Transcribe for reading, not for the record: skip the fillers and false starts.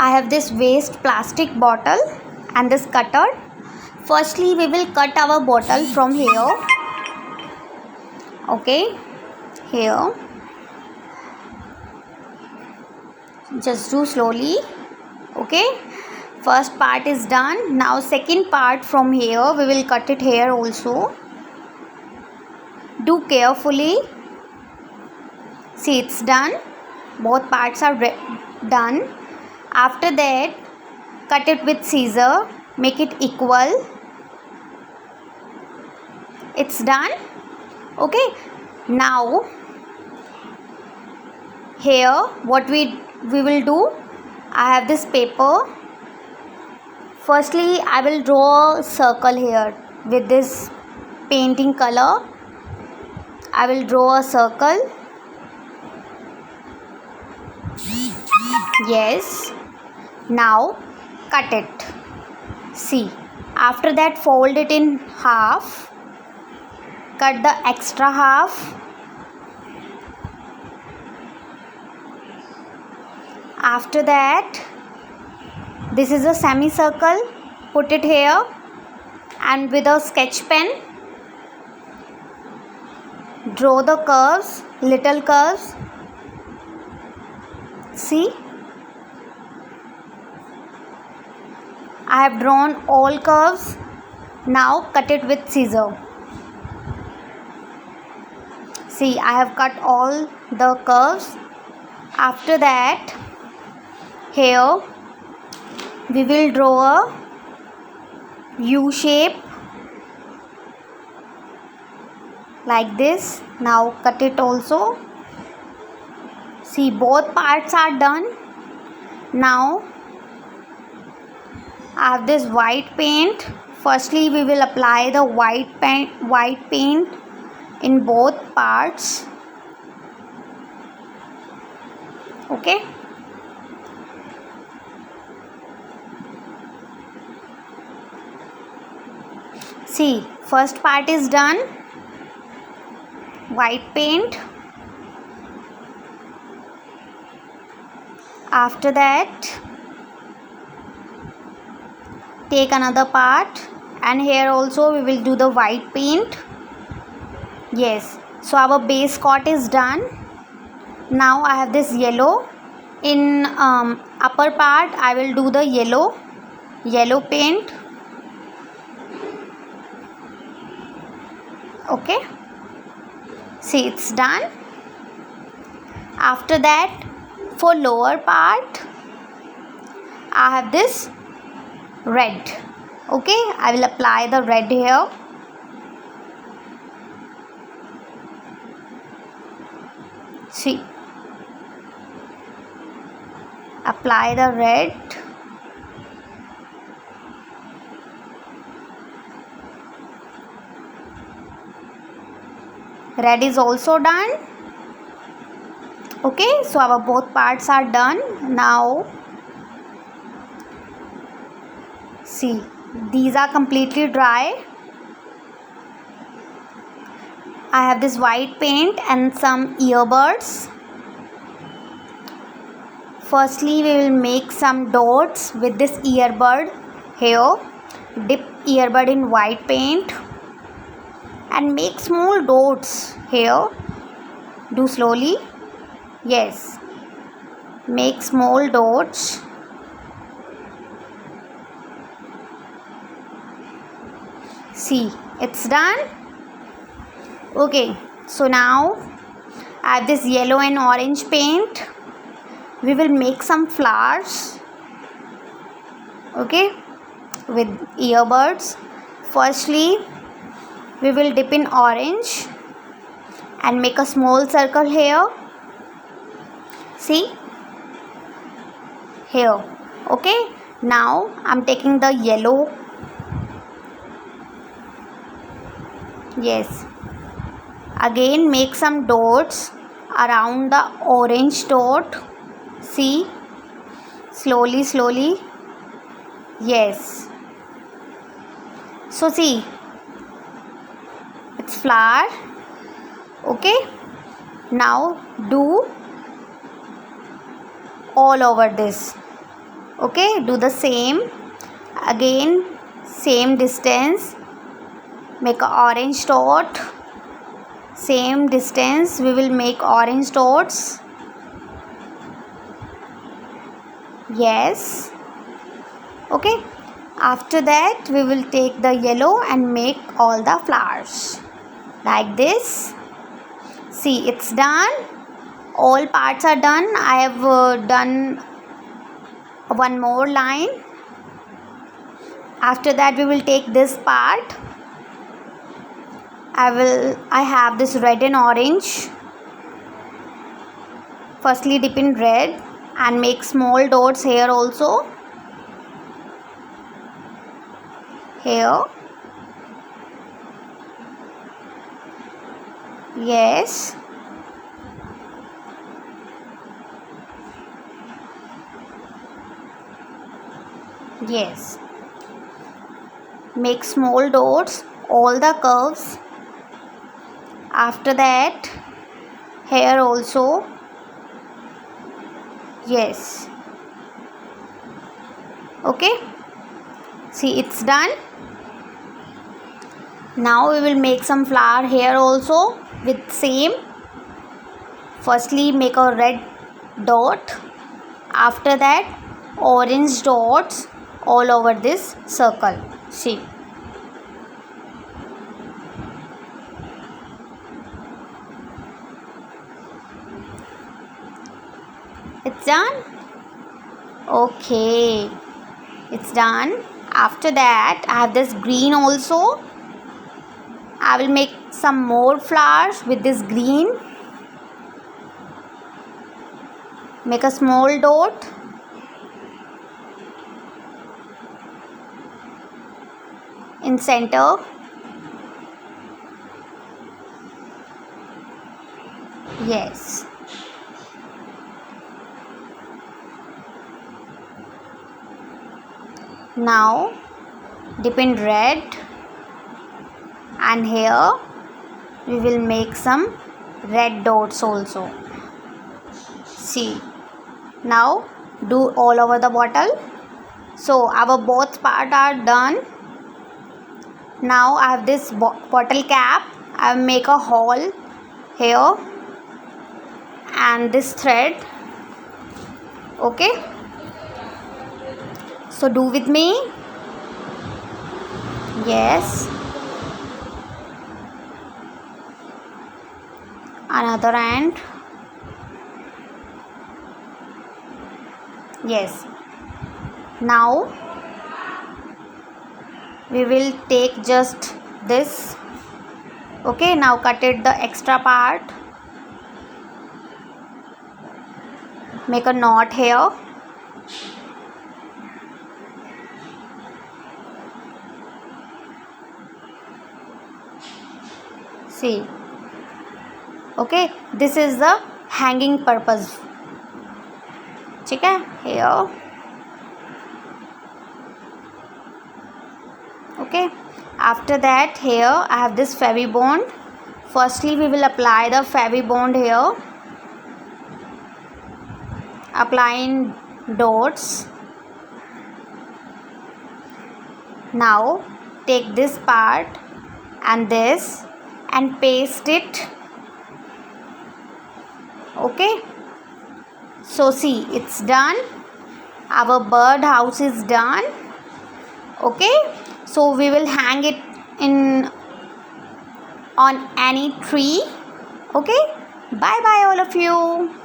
I have this waste plastic bottle and this cutter. Firstly, we will cut our bottle from here. Okay, here. Just do slowly. Okay, first part is done. Now second part from here, we will cut it here also. Do carefully. See, it's done. Both parts are done. After that, cut it with scissor. Make it equal. It's done. Okay, now here what we will do, I have this paper. Firstly, I will draw a circle here with this painting color. I will draw a circle. Yes. Now cut it. See, after that fold it in half. Cut the extra half. After that, this is a semicircle. Put it here and with a sketch pen draw the curves, little curves. See, I have drawn all curves. Now cut it with scissor. See, I have cut all the curves. After that, here we will draw a U shape like this. Now cut it also. See, both parts are done. Now I have this white paint. Firstly, we will apply the white paint in both parts. Okay. See, first part is done. White paint. After that, take another part and here also we will do the white paint. Yes, so our base coat is done. Now I have this yellow. In upper part I will do the yellow paint. Okay, see, it's done. After that, for lower part I have this red. Okay, I will apply the red here. See, apply the red. Red is also done. Okay, so our both parts are done. Now see, these are completely dry. I have this white paint and some earbuds. Firstly, we will make some dots with this earbud here. Dip earbud in white paint and make small dots here. Do slowly. Yes, make small dots. See, it's done. Okay, so now I have this yellow and orange paint. We will make some flowers. Okay, with earbuds. Firstly, we will dip in orange and make a small circle here. See, here. Okay, now I'm taking the yellow. Yes, again make some dots around the orange dot. See, slowly. Yes, so see, it's flower. Okay, now do all over this. Okay, do the same again, same distance, make a orange dot, same distance we will make orange dots. Yes. Okay, after that we will take the yellow and make all the flowers like this. See, it's done. All parts are done. I have done one more line. After that we will take this part. I have this red and orange. Firstly dip in red and make small dots here also. Here. Yes. Yes. Make small dots, all the curves. After that, here also. Yes. Okay. See, it's done. Now we will make some flower here also with same. Firstly make a red dot. After that orange dots all over this circle. See. It's done. Okay. It's done. After that I have this green also. I will make some more flowers with this green. Make a small dot. In center. Yes. Now dip in red and here we will make some red dots also. See, now do all over the bottle. So our both part are done. Now I have this bottle cap. I will make a hole here and this thread. Okay, so do with me. Yes. Another end. Yes. Now we will take just this. Okay, now cut it the extra part. Make a knot here. See. Okay, this is the hanging purpose. ठीक है? Here. Okay, after that here I have this Fevibond. Firstly we will apply the Fevibond here. Applying dots. Now take this part and this and paste it. Okay, so see, it's done. Our bird house is done. Okay, so we will hang it in on any tree. Okay, bye bye all of you.